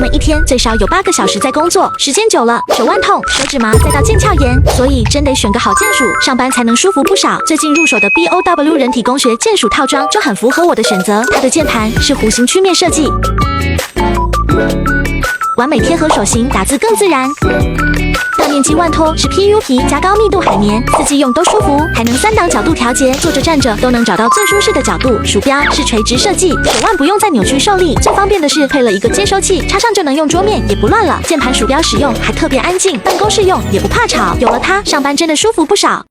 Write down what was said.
们一天最少有8个小时在工作，时间久了手腕痛、手指麻，再到腱鞘炎，所以真得选个好键鼠，上班才能舒服不少。最近入手的 BOW 人体工学键鼠套装就很符合我的选择，它的键盘是弧形曲面设计，完美贴合手型，打字更自然。大面积腕托是 PU 皮加高密度海绵，4季用都舒服，还能3档角度调节，坐着站着都能找到最舒适的角度。鼠标是垂直设计，手腕不用再扭曲受力。最方便的是配了一个接收器，插上就能用桌面，也不乱了。键盘鼠标使用还特别安静，办公室用也不怕吵。有了它，上班真的舒服不少。